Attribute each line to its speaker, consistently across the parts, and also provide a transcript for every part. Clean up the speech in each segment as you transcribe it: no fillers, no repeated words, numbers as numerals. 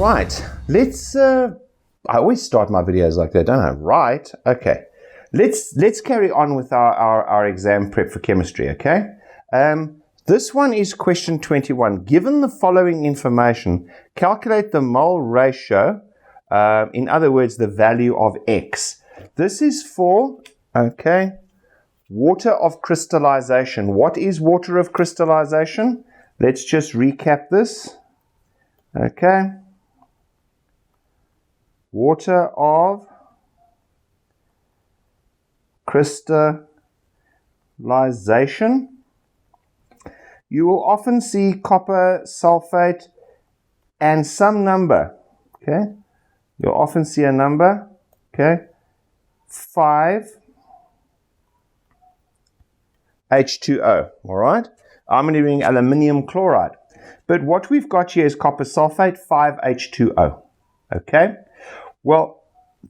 Speaker 1: Right, let's, I always start my videos like that, don't I? Right, okay. Let's carry on with our exam prep for chemistry, okay? This one is question 21. Given the following information, calculate the mole ratio, in other words, the value of X. This is for, okay, water of crystallization. What is water of crystallization? Let's just recap this, okay? Water of crystallization. You will often see copper sulfate and some number, okay? You'll often see a number, okay? 5H2O, all right? I'm doing aluminium chloride. But what we've got here is copper sulfate, 5H2O, okay? Well,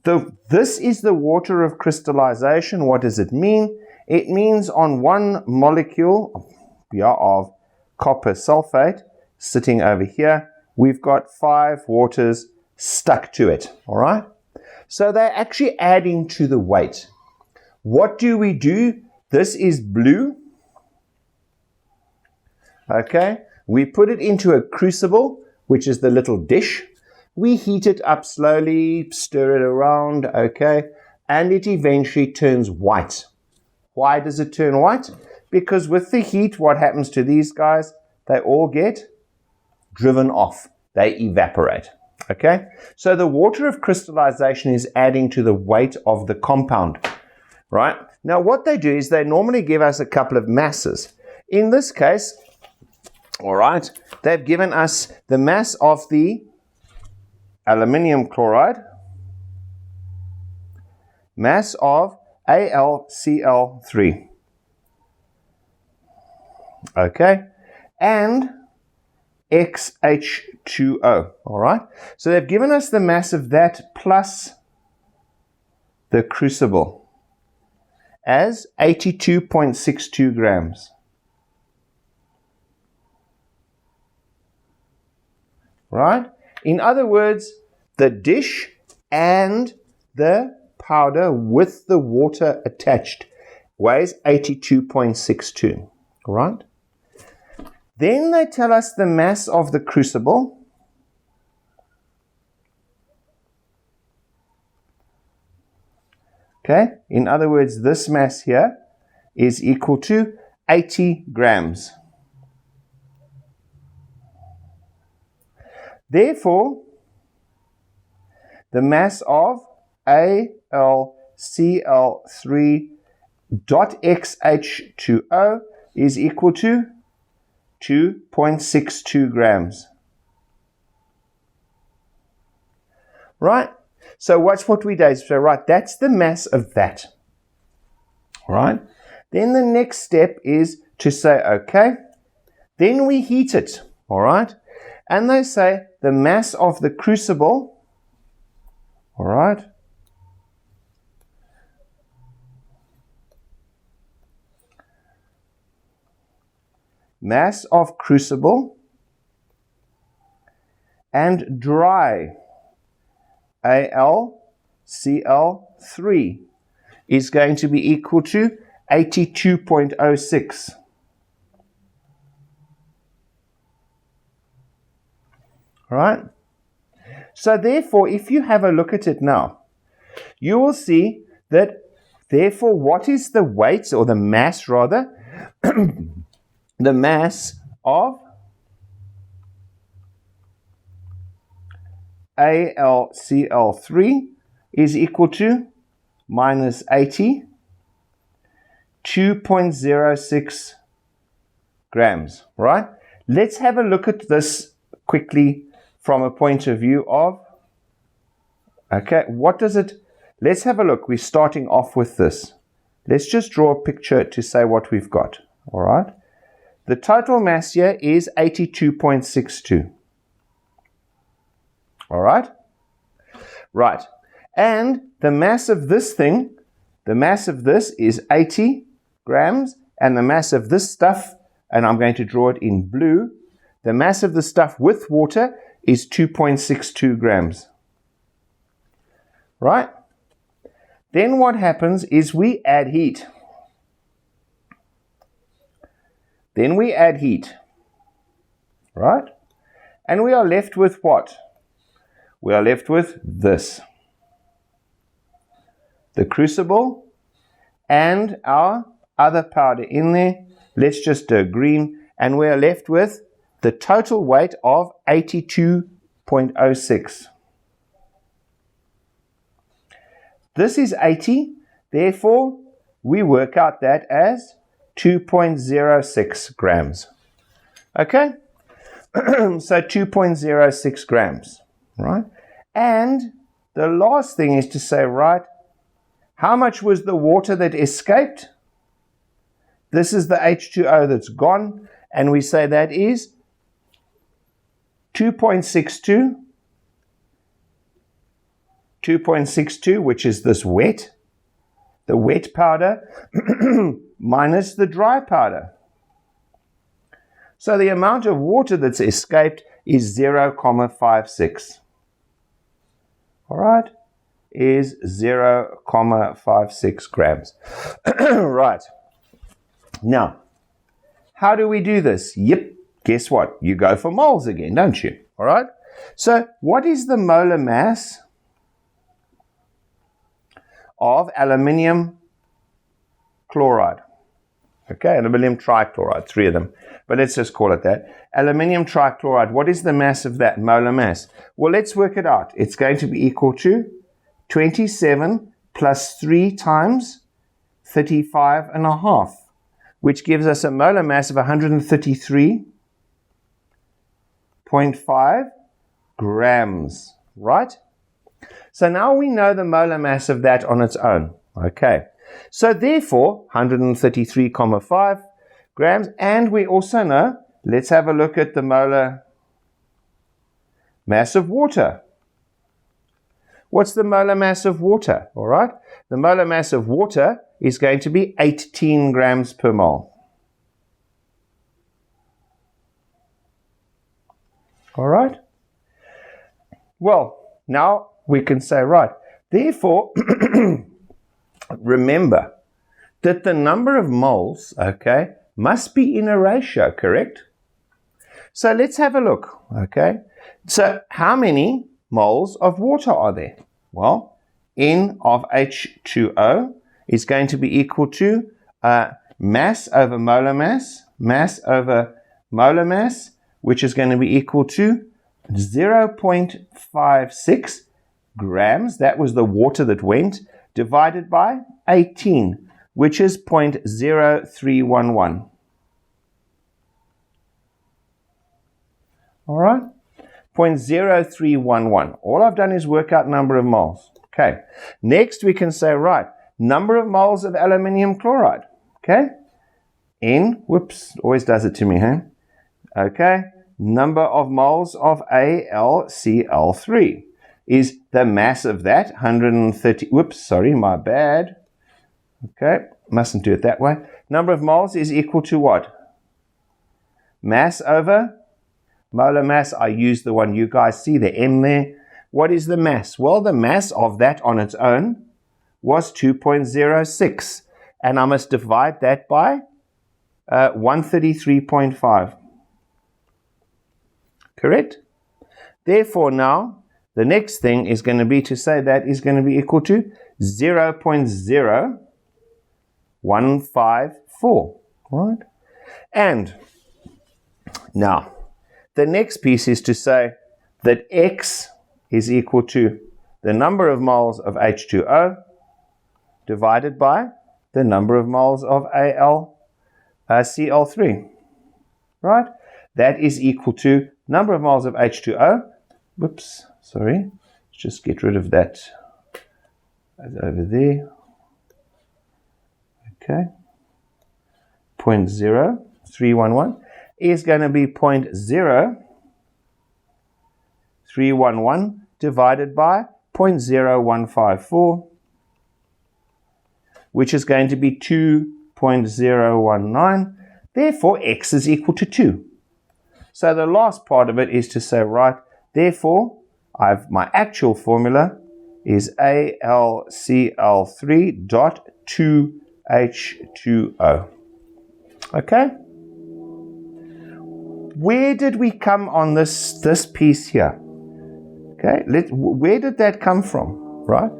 Speaker 1: this is the water of crystallization. What does it mean? It means on one molecule of copper sulfate sitting over here, we've got 5 waters stuck to it, all right? So they're actually adding to the weight. What do we do? This is blue, okay? We put it into a crucible, which is the little dish. We heat it up slowly, stir it around, okay? And it eventually turns white. Why does it turn white? Because with the heat, what happens to these guys? They all get driven off. They evaporate, okay? So the water of crystallization is adding to the weight of the compound, right? Now what they do is they normally give us a couple of masses. In this case, all right, they've given us the mass of the aluminium chloride, mass of AlCl3, okay, and XH2O, all right? So they've given us the mass of that plus the crucible as 82.62 grams. Right? In other words, the dish and the powder with the water attached weighs 82.62, right? Then they tell us the mass of the crucible, okay? In other words, this mass here is equal to 80 grams. Therefore, the mass of AlCl3.XH2O is equal to 2.62 grams. Right? So watch what we do. So right, that's the mass of that. Right? Then the next step is to say, okay, then we heat it. All right? And they say the mass of the crucible, all right, mass of crucible and dry AlCl3 is going to be equal to 82.06. Right? So therefore, if you have a look at it now, you will see that therefore what is the weight, or the mass rather, the mass of AlCl3 is equal to minus 80, 2.06 grams, right? Let's have a look at this quickly from a point of view of, okay, what does it, let's have a look. We're starting off with this. Let's just draw a picture to say what we've got, all right? The total mass here is 82.62, all right? Right, and the mass of this thing, the mass of this is 80 grams, and the mass of this stuff, and I'm going to draw it in blue, the mass of the stuff with water is 2.62 grams. Right? Then what happens is we add heat. Right? And we are left with what? We are left with this. The crucible and our other powder in there. Let's just do green. And we are left with the total weight of 82.06. This is 80, therefore we work out that as 2.06 grams. Okay? So 2.06 grams, right? And the last thing is to say, right, how much was the water that escaped? This is the H2O that's gone, and we say that is 2.62, which is this wet, the wet powder, minus the dry powder. So the amount of water that's escaped is 0.56. All right, is 0.56 grams. Right. Now, how do we do this? Yep, guess what? You go for moles again, don't you? All right. So what is the molar mass of aluminium chloride? Okay, aluminium trichloride, 3 of them. But let's just call it that. Aluminium trichloride, what is the mass of that, molar mass? Well, let's work it out. It's going to be equal to 27 plus 3 times 35.5, which gives us a molar mass of 133.5 grams, right? So now we know the molar mass of that on its own. Okay, so therefore 133.5 grams, and we also know, let's have a look at the molar mass of water. What's the molar mass of water? All right, the molar mass of water is going to be 18 grams per mole. All right, well, now we can say, right, therefore, remember that the number of moles, okay, must be in a ratio, correct? So let's have a look, okay? So how many moles of water are there? Well, N of H2O is going to be equal to mass over molar mass, mass over molar mass, which is going to be equal to 0.56 grams, that was the water that went, divided by 18, which is 0.0311. All right, 0.0311. All I've done is work out number of moles. Okay, next we can say, right, number of moles of aluminium chloride. Okay, N, whoops, always does it to me, huh? Okay, number of moles of AlCl3 is the mass of that, 130, whoops, sorry, my bad. Okay, mustn't do it that way. Number of moles is equal to what? Mass over molar mass. I use the one you guys see, the M there. What is the mass? Well, the mass of that on its own was 2.06. And I must divide that by 133.5. Correct? Therefore, now, the next thing is going to be to say that is going to be equal to 0.0154, right? And now, the next piece is to say that X is equal to the number of moles of H2O divided by the number of moles of AlCl3, right? That is equal to number of moles of H2O, whoops, sorry, let's just get rid of that over there, okay, 0.0311 is going to be 0.0311 divided by 0.0154, which is going to be 2.019. Therefore, X is equal to 2. So the last part of it is to say, right, Therefore, my actual formula is AlCl3.2H2O. Okay? Where did we come on this piece here? Okay, where did that come from, right?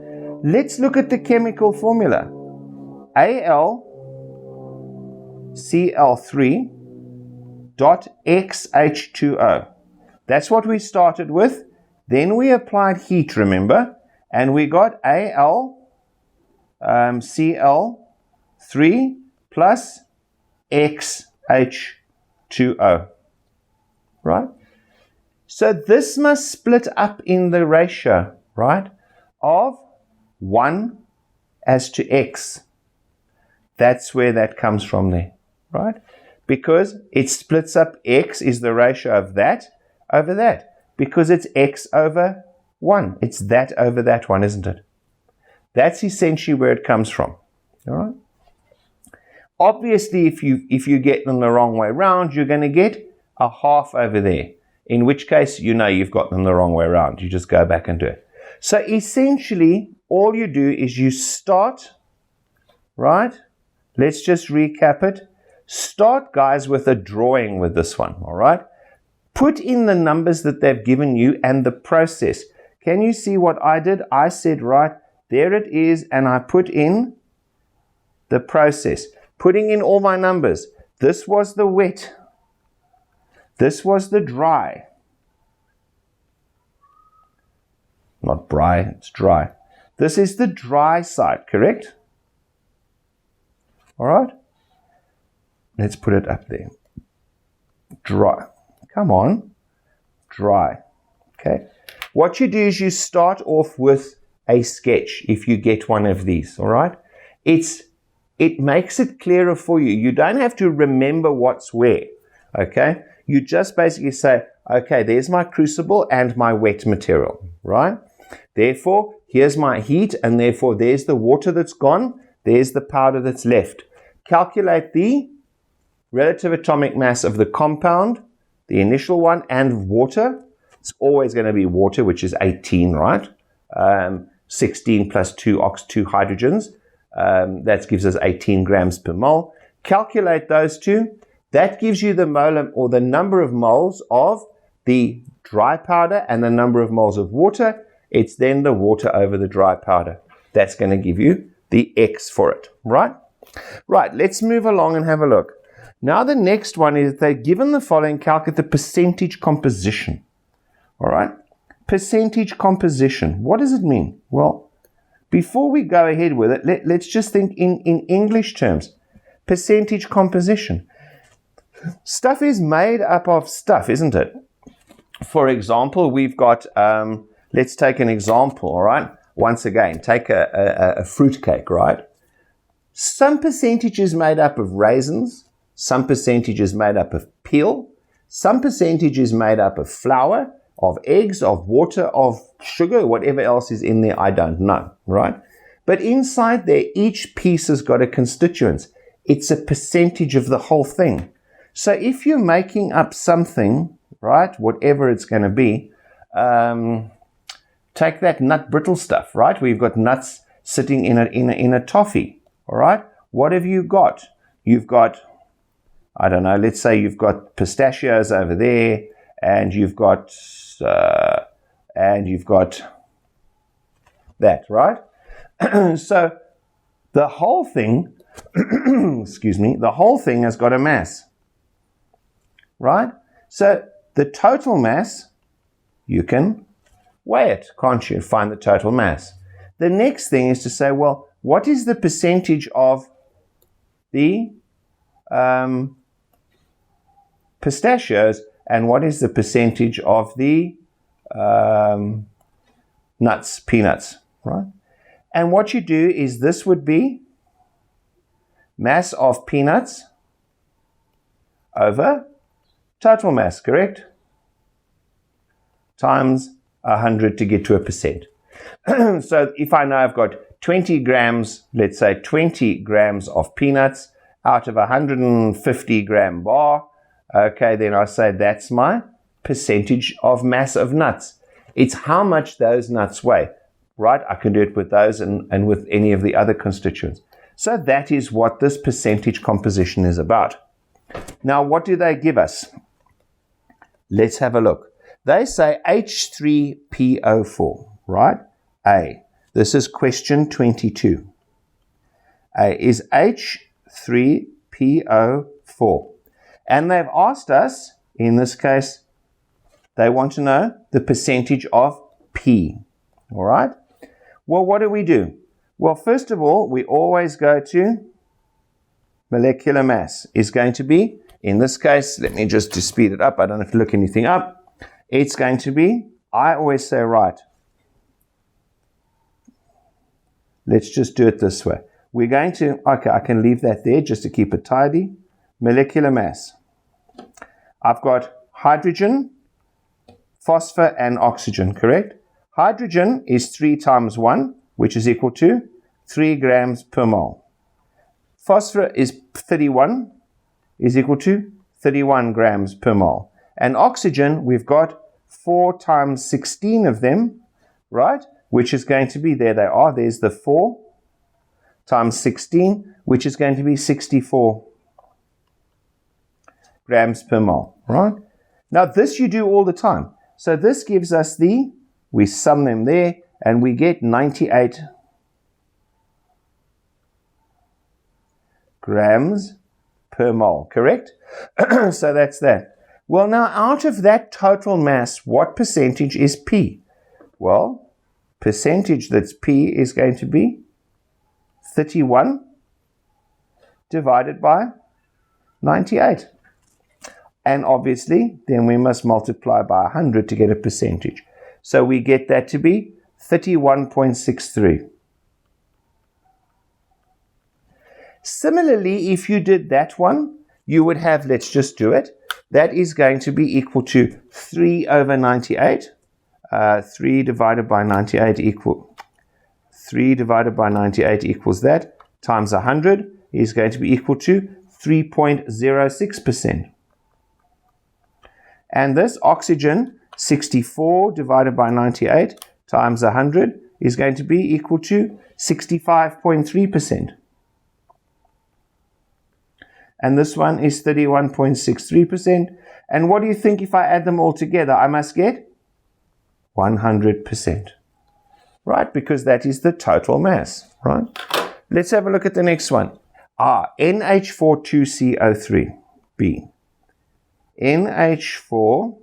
Speaker 1: Let's look at the chemical formula. AlCl3.xH2O. That's what we started with. Then we applied heat, remember? And we got AlCl3 plus XH2O. Right? So this must split up in the ratio, right, of 1 as to X. That's where that comes from there, right? Because it splits up, X is the ratio of that over that. Because it's X over 1. It's that over that one, isn't it? That's essentially where it comes from, all right? Obviously, if you get them the wrong way round, you're going to get a half over there. In which case, you know you've got them the wrong way around. You just go back and do it. So essentially, all you do is you start, right? Let's just recap it. Start, guys, with a drawing with this one, all right? Put in the numbers that they've given you and the process. Can you see what I did? I said, right, there it is, and I put in the process. Putting in all my numbers. This was the wet. This was the dry. Not dry, it's dry. This is the dry side, correct? All right? Let's put it up there. Dry. Come on. Dry. Okay. What you do is you start off with a sketch if you get one of these, all right? It makes it clearer for you. You don't have to remember what's where, okay? You just basically say, okay, there's my crucible and my wet material, right? Therefore, here's my heat, and therefore there's the water that's gone, there's the powder that's left. Calculate the relative atomic mass of the compound, the initial one, and water. It's always going to be water, which is 18, right? 16 plus 2 hydrogens. That gives us 18 grams per mole. Calculate those two. That gives you the molar, or the number of moles of the dry powder and the number of moles of water. It's then the water over the dry powder. That's going to give you the X for it, right? Right, let's move along and have a look. Now the next one is they're given the following, calculate the percentage composition. All right, percentage composition. What does it mean? Well, before we go ahead with it, let's just think in English terms. Percentage composition. Stuff is made up of stuff, isn't it? For example, we've got, let's take an example, all right? Once again, take a fruit cake, right? Some percentage is made up of raisins, some percentage is made up of peel, some percentage is made up of flour, of eggs, of water, of sugar, whatever else is in there, I don't know, right? But inside there, each piece has got a constituent. It's a percentage of the whole thing. So if you're making up something, right, whatever it's going to be, take that nut brittle stuff, right? We've got nuts sitting in a toffee, all right? What have you got? You've got, I don't know, let's say you've got pistachios over there, and you've got that, right? So the whole thing, excuse me, the whole thing has got a mass, right? So the total mass, you can weigh it, can't you? Find the total mass. The next thing is to say, well, what is the percentage of the pistachios, and what is the percentage of the nuts, peanuts, right? And what you do is this would be mass of peanuts over total mass, correct? Times 100 to get to a percent. So if I know I've got 20 grams, let's say 20 grams of peanuts out of a 150 gram bar, okay, then I say that's my percentage of mass of nuts. It's how much those nuts weigh, right? I can do it with those and with any of the other constituents. So that is what this percentage composition is about. Now, what do they give us? Let's have a look. They say H3PO4, right? A. This is question 22. A is H3PO4. And they've asked us, in this case, they want to know the percentage of P. All right? Well, what do? Well, first of all, we always go to molecular mass is going to be, in this case, let me just to speed it up. I don't have to look anything up. It's going to be, I always say, right. Let's just do it this way. We're going to, okay, I can leave that there just to keep it tidy. Molecular mass. I've got hydrogen, phosphor, and oxygen, correct? Hydrogen is 3 times 1, which is equal to 3 grams per mole. Phosphor is 31, is equal to 31 grams per mole. And oxygen, we've got 4 times 16 of them, right? Which is going to be, there they are, there's the 4 times 16, which is going to be 64 grams per mole, right? Now this you do all the time. So this gives us we sum them there, and we get 98 grams per mole, correct? So that's that. Well, now out of that total mass, what percentage is P? Well, percentage that's P is going to be 31 divided by 98. And obviously, then we must multiply by 100 to get a percentage. So we get that to be 31.63. Similarly, if you did that one, you would have, let's just do it, that is going to be equal to 3 over 98. 3 divided by 98 equals that, times 100 is going to be equal to 3.06%. And this oxygen, 64 divided by 98 times 100 is going to be equal to 65.3%. And this one is 31.63%. And what do you think if I add them all together? I must get 100%, right? Because that is the total mass, right? Let's have a look at the next one. NH42CO3B. NH4,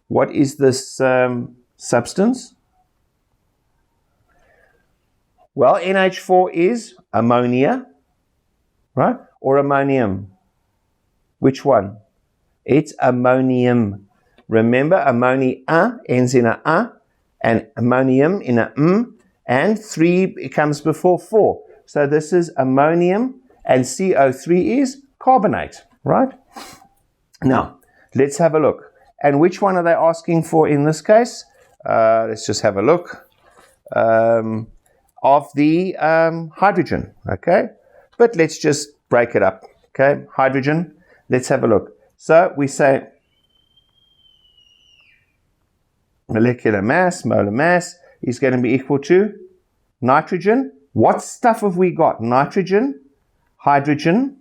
Speaker 1: what is this substance? Well, NH4 is ammonia, right? Or ammonium. Which one? It's ammonium. Remember, ammonia ends in a and ammonium in a and 3 comes before 4. So this is ammonium, and CO3 is carbonate, right? Now, let's have a look. And which one are they asking for in this case? Let's just have a look. Of the hydrogen, okay? But let's just break it up, okay? Hydrogen, let's have a look. So we say molecular mass, molar mass, is going to be equal to nitrogen. What stuff have we got? Nitrogen, hydrogen,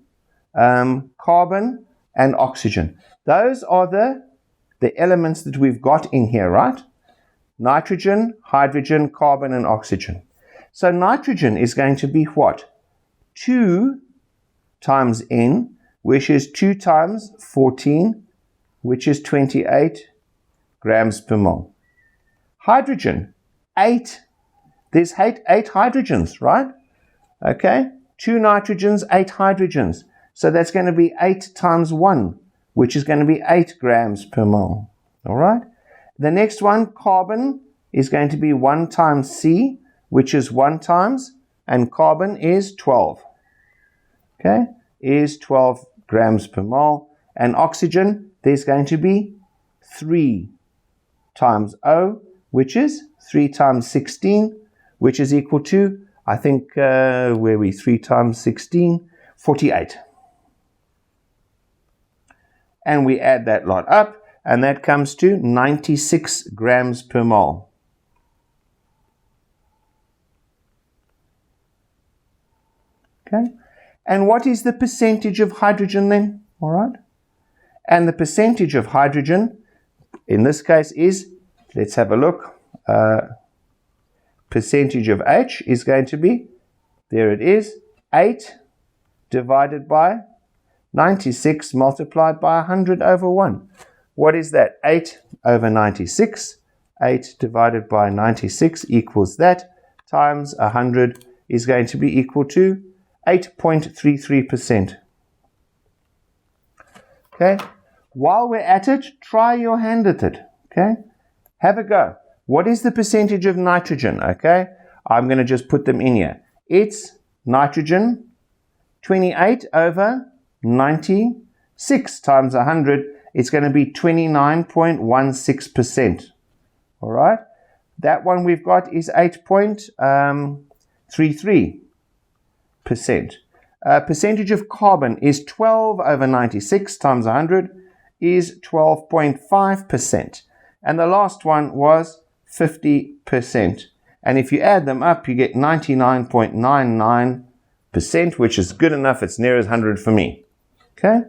Speaker 1: carbon, and oxygen. Those are the elements that we've got in here, right? Nitrogen, hydrogen, carbon, and oxygen. So nitrogen is going to be what? 2 times N, which is 2 times 14, which is 28 grams per mole. Hydrogen, 8. There's 8 hydrogens, right? Okay, 2 nitrogens, 8 hydrogens. So that's going to be 8 times 1, which is going to be 8 grams per mole. All right? The next one, carbon, is going to be 1 times C, which is 1 times, and carbon is 12. Okay, is 12 grams per mole. And oxygen, there's going to be 3 times O, which is 3 times 16, which is equal to, I think, 3 times 16, 48. And we add that lot up, and that comes to 96 grams per mole. Okay, and what is the percentage of hydrogen then? All right, and the percentage of hydrogen in this case is, let's have a look, percentage of H is going to be, there it is, 8 divided by 96 multiplied by 100 over 1. What is that? 8 over 96. 8 divided by 96 equals that, times 100 is going to be equal to 8.33%. Okay, while we're at it, try your hand at it. Okay, have a go. What is the percentage of nitrogen? Okay, I'm going to just put them in here. It's nitrogen, 28 over 96 times 100. It's going to be 29.16%. All right, that one we've got is 8.33%. Percentage of carbon is 12 over 96 times 100 is 12.5%. And the last one was 50%. And if you add them up, you get 99.99%, which is good enough. It's near as 100 for me. Okay?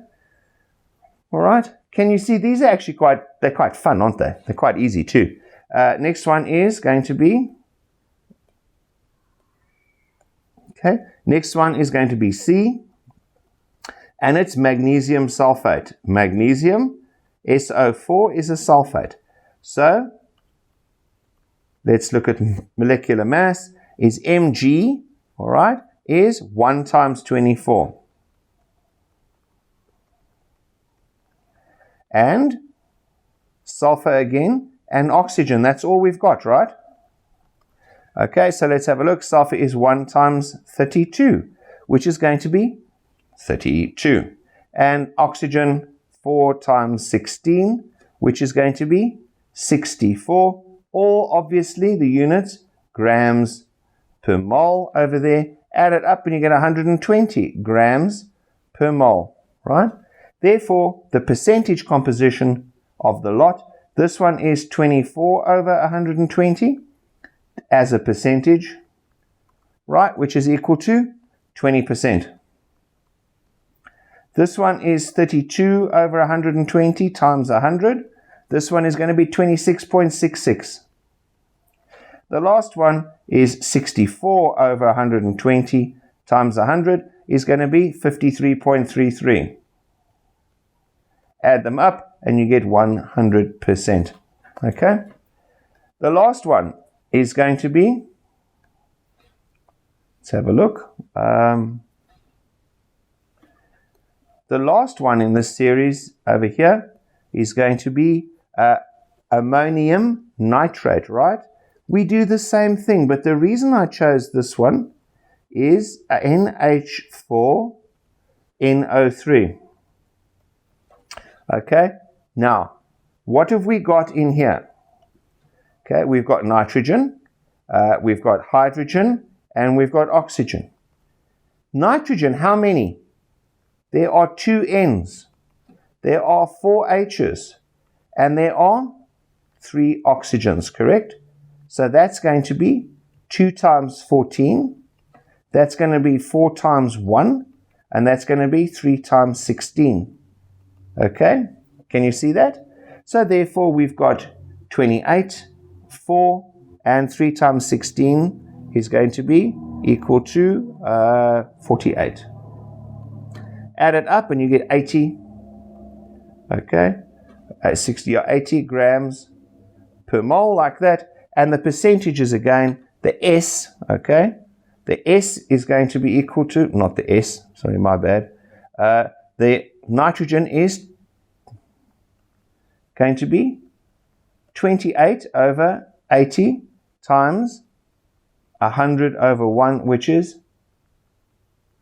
Speaker 1: All right. Can you see these are actually they're quite fun, aren't they? They're quite easy too. Next one is going to be, okay, next one is going to be C, and it's magnesium sulfate. Magnesium, SO4, is a sulfate. So, let's look at molecular mass, is Mg, all right, is 1 times 24. And sulfur again, and oxygen, that's all we've got, right? Okay, so let's have a look. Sulfur is 1 times 32, which is going to be 32. And oxygen, 4 times 16, which is going to be 64. All obviously the units, grams per mole over there. Add it up and you get 120 grams per mole, right? Therefore, the percentage composition of the lot, this one is 24 over 120 as a percentage, right, which is equal to 20%. This one is 32 over 120 times 100. This one is going to be 26.66. The last one is 64 over 120 times 100 is going to be 53.33. Add them up and you get 100%. Okay? The last one is going to be, let's have a look. The last one in this series over here is going to be ammonium nitrate, right? We do the same thing, but the reason I chose this one is NH4NO3. Okay, now, what have we got in here? Okay, we've got nitrogen, we've got hydrogen, and we've got oxygen. Nitrogen, how many? There are 2 N's, there are 4 H's, and there are 3 oxygens, correct? So that's going to be 2 times 14, that's going to be 4 times 1, and that's going to be 3 times 16. Okay, can you see that? So therefore we've got 28, 4, and 3 times 16 is going to be equal to 48. Add it up and you get 80, okay, 60 or 80 grams per mole like that. And the percentages again, the S, okay, the S is going to be equal to, not the S, sorry, my bad, the nitrogen is going to be 28 over 80 times 100 over 1, which is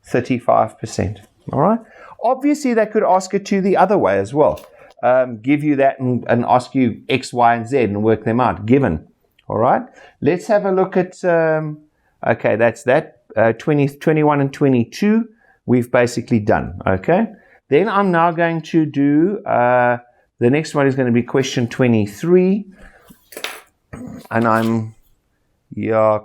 Speaker 1: 35%. All right. Obviously, they could ask it to the other way as well. Give you that and ask you X, Y, and Z and work them out, given. All right. Let's have a look at, okay, that's that. 21 and 22, we've basically done. Okay. Then I'm now going to do The next one is going to be question 23. And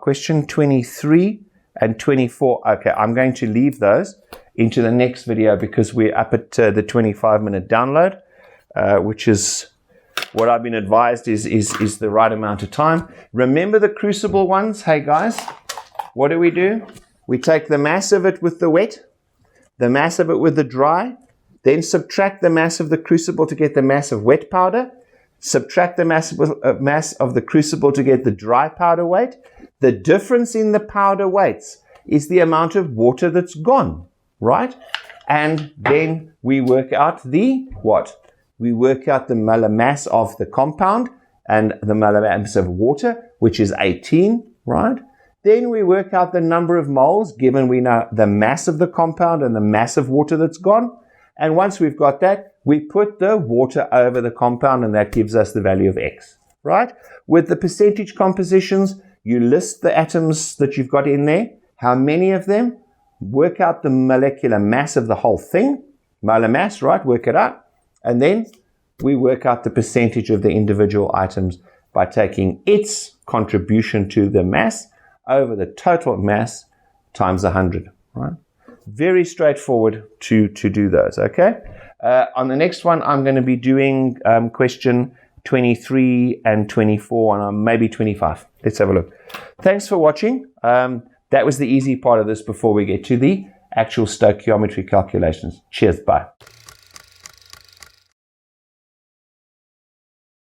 Speaker 1: question 23 and 24. Okay, I'm going to leave those into the next video because we're up at the 25-minute download, which is what I've been advised is the right amount of time. Remember the crucible ones? Hey guys, what do? We take the mass of it with the wet, the mass of it with the dry, then subtract the mass of the crucible to get the mass of wet powder, subtract the mass of the crucible to get the dry powder weight. The difference in the powder weights is the amount of water that's gone, right? And then we work out the what? We work out the molar mass of the compound and the molar mass of water, which is 18, right? Then we work out the number of moles, given we know the mass of the compound and the mass of water that's gone. And once we've got that, we put the water over the compound, and that gives us the value of X, right? With the percentage compositions, you list the atoms that you've got in there, how many of them, work out the molecular mass of the whole thing, molar mass, right? Work it out. And then we work out the percentage of the individual items by taking its contribution to the mass over the total mass times 100, right? Very straightforward to do those, okay? On the next one, I'm going to be doing question 23 and 24 and maybe 25. Let's have a look. Thanks for watching. That was the easy part of this before we get to the actual stoichiometry calculations. Cheers, bye.